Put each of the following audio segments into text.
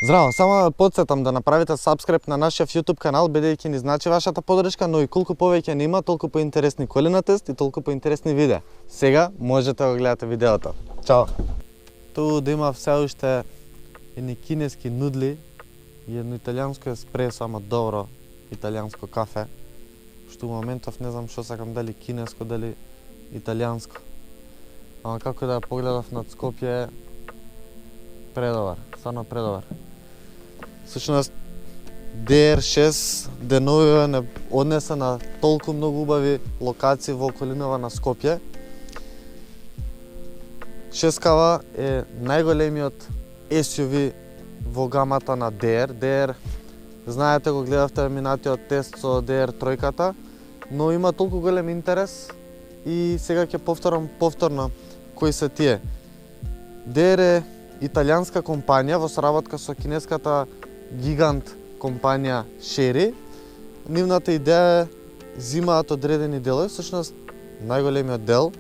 Здраво, само да потсетам да направите subscribe на нашиот YouTube канал, бидејќи ни значи вашата поддршка, но и колку повеќе ни има, толку поинтересни колина тест и толку поинтересни видеа. Сега можете да го гледате видеото. Чао! Ту да има все уште едни кинески нудли и едно италијанско еспресо, ама добро италијанско кафе, што у моментов не знам што сакам, дали кинеско, дали италијанско. Ама како да погледав над Скопје, предобар, стварно предобар. Всушност, DR6 деновиве не однесе на толку многу убави локации во околинава на Скопје. Шескава е најголемиот SUV во гамата на DR. DR, знаете, го гледавте минатиот тест со DR тројката, но има толку голем интерес и сега ќе повторам повторно кои се тие. DR е италијанска компанија во соработка со кинеската гигант компанија Chery. Нивната идеја е зимаат одредени делови, всушност најголемиот дел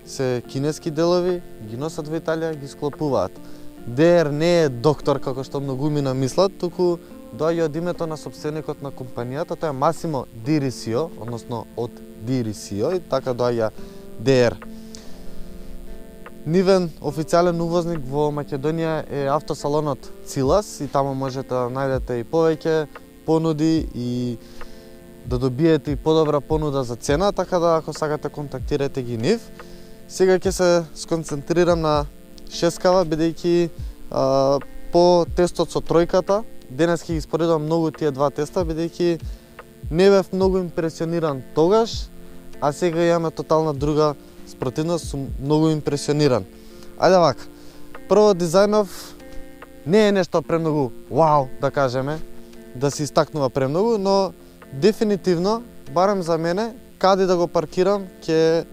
се кинески делови, ги носат во Италија, ги склопуваат. DR не е доктор како што многумина мислат, туку доаѓа од името на сопственикот на компанијата, тоа е Massimo Di Risio, односно од Di Risio, и така доаѓа DR. Нивен официјален увозник во Македонија е автосалонот Цилас и таму можете да најдете и повеќе понуди и да добиете и подобра понуда за цена, така да ако сакате контактирате ги нив. Сега ќе се сконцентрирам на шескава, бидејќи по тестот со тројката, денес ќе ги споредувам многу тие два теста, бидејќи не бев многу импресиониран тогаш, а сега имаме тотална друга спротивност, сум многу импресиониран. Ајде вака, прво дизајнов не е нешто премногу вау, да кажеме, да се истакнува премногу, но дефинитивно, барем за мене, каде да го паркирам, ќе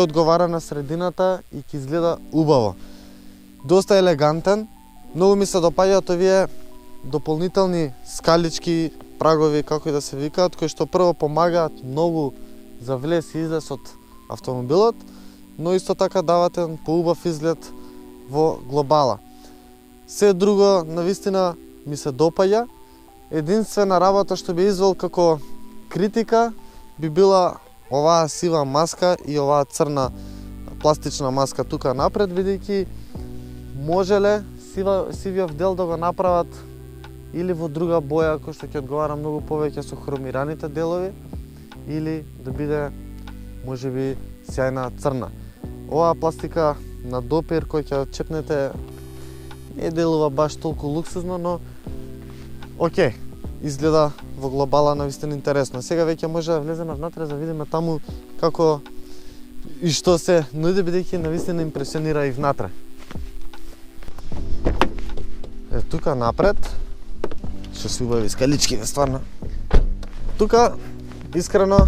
одговара на средината и ќе изгледа убаво. Доста елегантен, многу ми се допаѓаат овие дополнителни скалички, прагови, како и да се викаат, кои што прво помагаат многу за влез и излез од автомобилот, но исто така дават еден поубав изглед во глобала. Се друго навистина ми се допаѓа. Единствена работа што би извел како критика би била оваа сива маска и оваа црна пластична маска тука напред, бидејќи можеле сивиот дел да го направат или во друга боја која што ќе одговара многу повеќе со хромираните делови, или да биде можеби сјајна црна. Оваа пластика на допир кој ќе чепнете не делува баш толку луксузно, но окей, изгледа во глобала навистина интересно. Сега веќе може да влеземе внатре да видиме таму како и што се нуди, бидејќи навистина импресионира и внатре. Е, тука напред, што се убави скалички, стварно. Тука, искрено,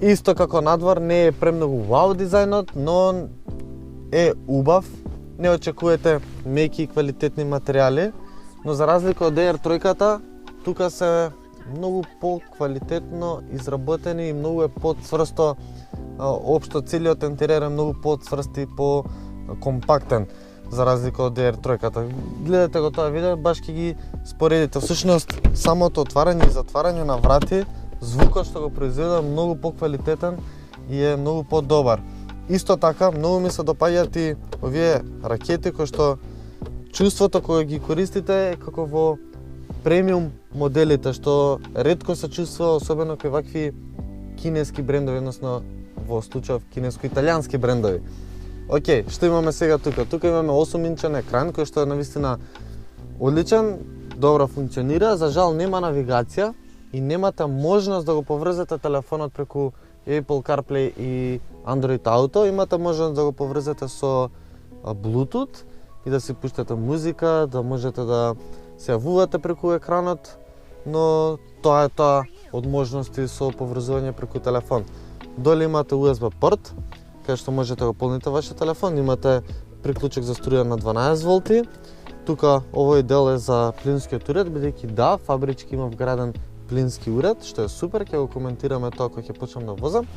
исто како надвор, не е премногу вау дизајнот, но е убав. Не очекувате меки и квалитетни материјали, но за разлика од DR тројката, тука се многу по-квалитетно изработени и многу е по-цврсто, општо целиот интериер е многу по-цврст и по-компактен за разлика од DR тројката. Гледате го тоа видео, баш ќе ги споредите. Всушност, самото отварање и затварање на врати, звукот што го произведе многу по-квалитетен и е многу по-добар. Исто така, многу ми се допаѓаат и овие ракети кои што чувството кога ги користите е како во премиум моделите, што ретко се чувствува, особено кај вакви кинески брендови, односно во случајов кинеско-италијански брендови. Океј, што имаме сега тука? Тука имаме 8-инчен екран кој што е навистина одличен, добро функционира, за жал нема навигација и немате можност да го поврзете телефонот преку Apple CarPlay и Android Auto, имате можност да го поврзете со Bluetooth и да си пуштате музика, да можете да се јавувате преку екранот, но тоа е тоа од можности со поврзување преку телефон. Доле имате USB порт, кај што можете да го полните вашиот телефон, имате приклучок за струја на 12 волти. Тука овој дел е за плинскиот уред, бидејќи да, фабрички има вграден плински уред, што е супер, ќе го коментираме тоа кога ќе почнам да возам.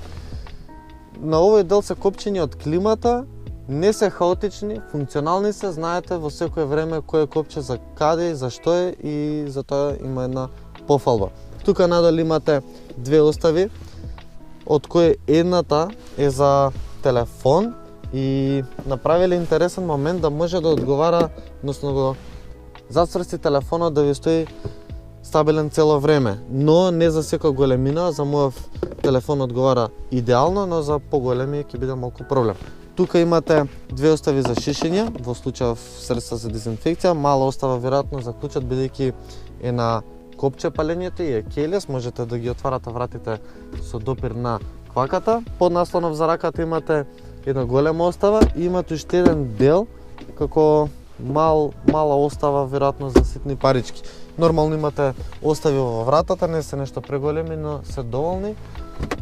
На овој дел се копчиња од климата Не се хаотични, функционални се, знаете во секое време кој копче за каде и за што е и за тоа има една пофалба. Тука надолу имате две остави, од кои едната е за телефон и направиле интересен момент да може да одговара, односно го затврсти телефонот да ви стои стабилен цело време, но не за секоја големина, за мојов телефон одговара идеално, но за поголеми ќе биде малку проблем. Тука имате две остави за шишење, во случај средства за дезинфекција, мала остава веројатно за клучот бидејќи е на копче палењето и е keyless, можете да ги отварате вратите со допир на кваката. Под наслонов за раката имате една голема остава и имате уште еден дел како мала остава веројатно за ситни парички. Нормално имате остави во вратата, не се нешто преголеми, но се доволни.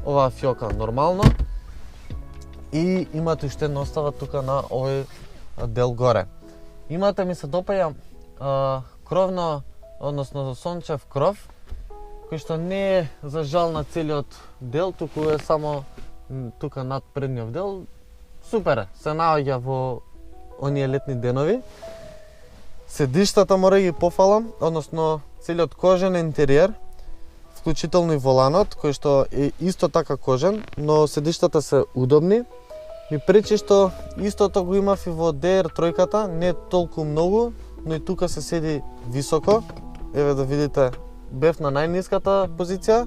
Оваа фиока нормално. И имате уште една остава тука на овој дел горе. Имате, ми се допаја кровно, односно сончев кров, кој што не е за жал на целиот дел, туку е само тука над предниот дел. Супер е, се наоѓа во оние летни денови. Седиштата мора ги пофалам, односно целиот кожен интериер, вклучително и воланот, кој што е исто така кожен, но седиштата се удобни. Ми пречи што истото го имав и во DR3-ката, не толку многу, но и тука се седи високо. Еве да видите, бев на најниската позиција,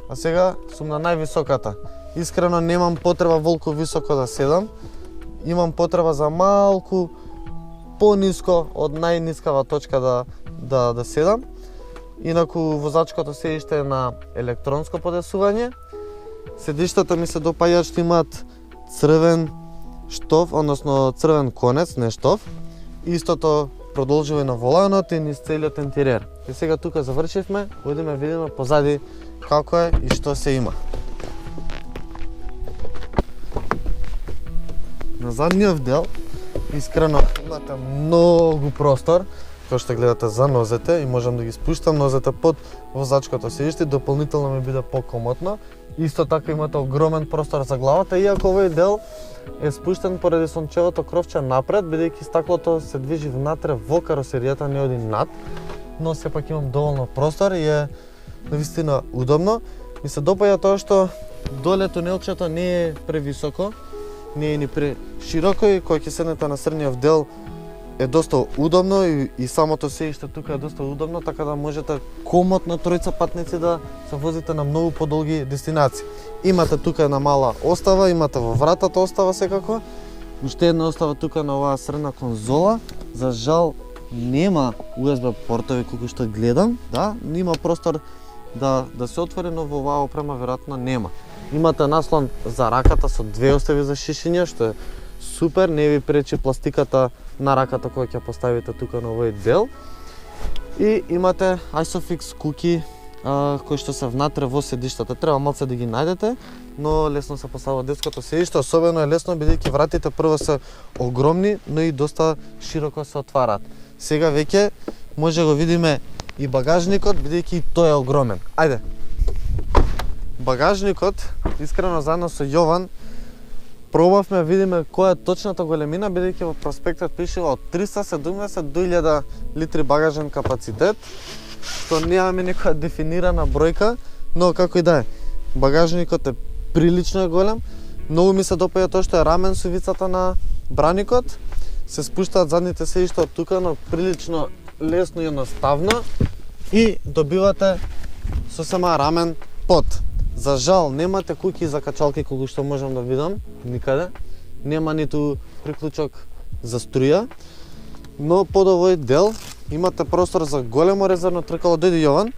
а сега сум на највисоката. Искрено немам потреба волку високо да седам, имам потреба за малку пониско од најнискава точка да седам. Инаку возачкото седиште е на електронско подесување. Седиштата ми се допаѓаат што имаат црвен штоф, односно црвен конец, не штоф. Истото продолжува и на воланот и низ целиот интериер. И сега тука завршивме, одиме видиме позади како е и што се има. На задниот дел, искрено, имате многу простор, кој што гледате за нозете и можам да ги спуштам нозете под возачкото седиште, дополнително ми биде покомотно. Исто така имате огромен простор за главата, иако овој дел е спуштен поради сончевото кровче напред, бидејќи стаклото се движи внатре во каросеријата, не оди над, но сепак имам доволно простор и е навистина удобно. Ми се допаѓа тоа што доле тунелчето не е превисоко, не е ни прешироко и кога ќе седнете на средниот дел е доста удобно и самото седиште тука е доста удобно, така да можете комотно тројца патници да се возите на многу подолги дестинации. Имате тука една мала остава, имате во вратата остава секако. Уште една остава тука на оваа средна конзола. За жал нема USB портови колку што гледам, да, има простор да се отвори, но во оваа опрема веројатно нема. Имате наслон за раката со две остави за шишење, што е супер, не ви пречи пластиката на раката која ќе поставите тука на овој дел. И имате Isofix куки кои што се внатре во седиштата. Треба малце да ги најдете, но лесно се поставува детското седиште, особено е лесно бидејќи вратите прво се огромни, но и доста широко се отвараат. Сега веќе може го видиме и багажникот, бидејќи тој е огромен. Ајде. Багажникот, искрено заедно со Јован, пробавме видиме која е точната големина, бидејќи во проспектот пишува од 370 до 1000 литри багажен капацитет, што немаме некоја дефинирана бројка, но како и да е, багажникот е прилично голем. Многу ми се допаѓа тоа што е рамен со ивицата на браникот, се спуштаат задните седишта од тука, но прилично лесно и едноставно и добивате сосема рамен под. За жал немате куки за качалки колку што можам да видам никаде. Нема ниту приклучок за струја, но под овој дел имате простор за големо резервно тркало. Дојде Јован,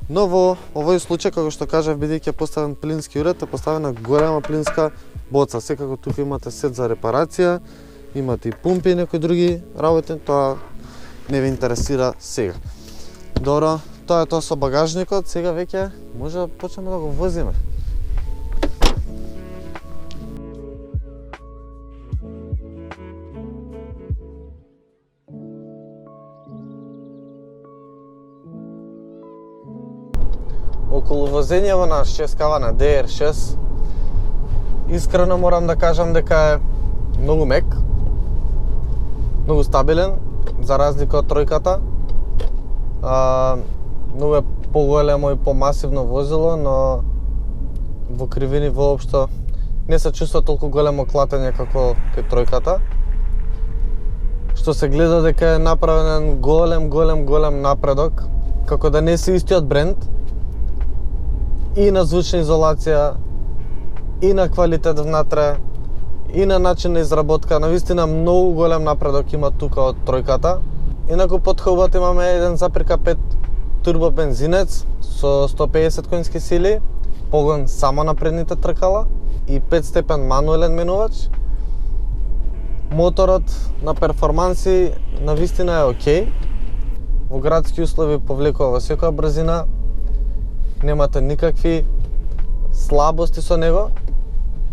но во овој случај, како што кажав, бидејќи е поставен плински уред, е поставена голема плинска боца. Секако тука имате сет за репарација, имате и пумпи и некои други работи, тоа не ви интересира сега. Добро, тоа е тоа со багажникот, сега веќе може да почнеме да го возиме. Околу возењево на 6 кава на DR6, искрено морам да кажам дека е многу мек, многу стабилен, за разлика од тројката. Многу е поголемо и помасивно возило, но во кривини воопшто не се чувства толку големо клатење како кај тројката. Што се гледа дека е направен голем напредок, како да не се истиот бренд, и на звучна изолација, и на квалитет внатре, и на начин на изработка. Навистина многу голем напредок има тука од тројката. Инаку под хаубата имаме 1,5 турбо бензинец со 150 конски сили, погон само на предните тркала и 5 степен мануелен менувач. Моторот на перформанси навистина е окей. Во градски услови повлекува во секоја брзина. Немате никакви слабости со него.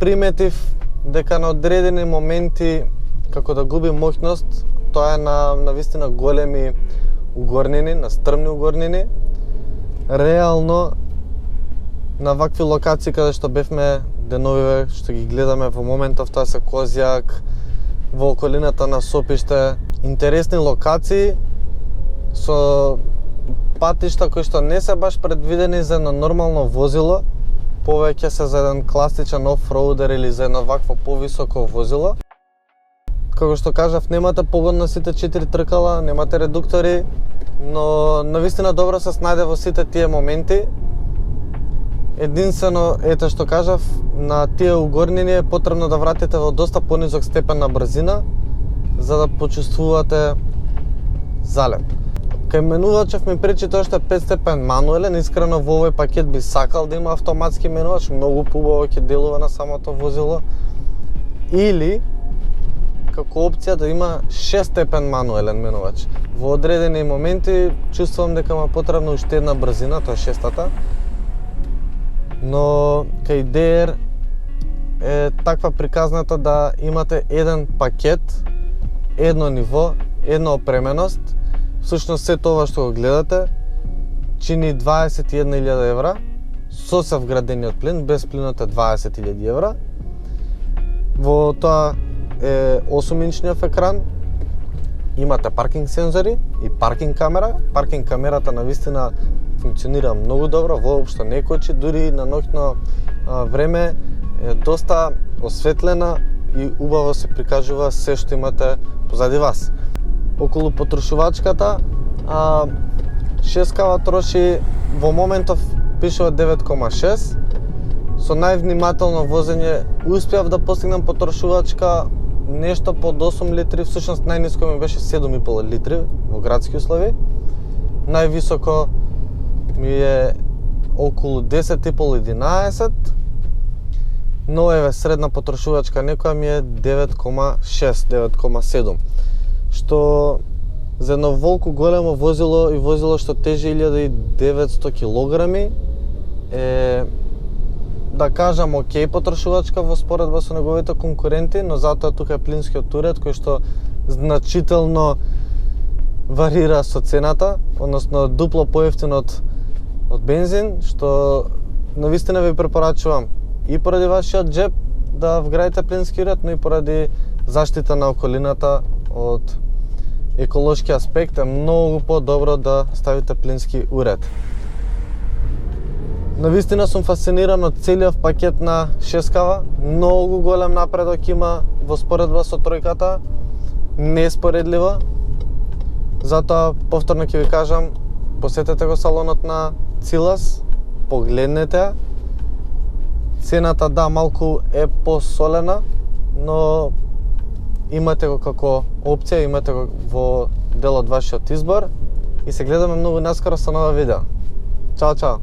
Приметив дека на одредени моменти, како да губи моќност, тоа е на навистина големи угорнини, на стрмни угорнини. Реално, на вакви локации каде што бевме деновиве, што ги гледаме во моментов, тоа се Козјак, во околината на Сопиште, интересни локации со патишта кои што не се баш предвидени за едно нормално возило, повеќе се за еден класичен офроудер или за едно вакво повисоко возило. Како што кажав, немате погон на сите 4 тркала, немате редуктори, но навистина добро се снајде во сите тие моменти. Единствено, ете што кажав, на тие угорнини е потребно да вратите во доста понизок степен на брзина, за да почувствувате залет. Кај менувачев ми пречи тоа што е 5 степен мануелен, искрено во овој пакет би сакал да има автоматски менувач, многу поубаво ќе делува на самото возило. Или како опција да има 6 степен мануелен менувач. Во одредени моменти чувствувам дека ма потребна уште една брзина, тоа е 6-тата. Но кај DR е таква приказната да имате еден пакет, едно ниво, една опременост. Всушност се тоа што го гледате чини 21.000 евра со се вградениот плин, без плинот е 20.000 евра. Во тоа е 8-инчниот екран, имате паркинг сензори и паркинг камера. Паркинг камерата навистина функционира многу добро, воопшто не кочи, дури на ноќно време е доста осветлена и убаво се прикажува се што имате позади вас. Околу потрошувачката, 6-кава троши во моментов пишува 9,6. Со највнимателно возење успеав да постигнам потрошувачка нешто под 8 литри, всушност најниско ми беше 7,5 литри во градски услови. Највисоко ми е околу 10,5-11, но еве средна потрошувачка некоја ми е 9,6-9,7, што за едно волку големо возило и возило што тежи 1900 килограми е, да кажам, окей потрошувачка во споредба со неговите конкуренти, но затоа тука е плинскиот уред кој што значително варира со цената, односно дупло поевтин од бензин, што навистина ви препорачувам и поради вашиот джеб да вградите плински уред, но и поради заштита на околината од еколошки аспект е многу по-добро да ставите плински уред. Навистина сум фасциниран од целиот пакет на 6-кава, многу голем напредок има во споредба со тројката, неспоредливо. Затоа повторно ќе ви кажам, посетете го салонот на Цилас, погледнете. Цената да малку е посолена, но имате го како опција, имате го во дел од вашиот избор и се гледаме многу наскоро со нова видео. Чао, чао!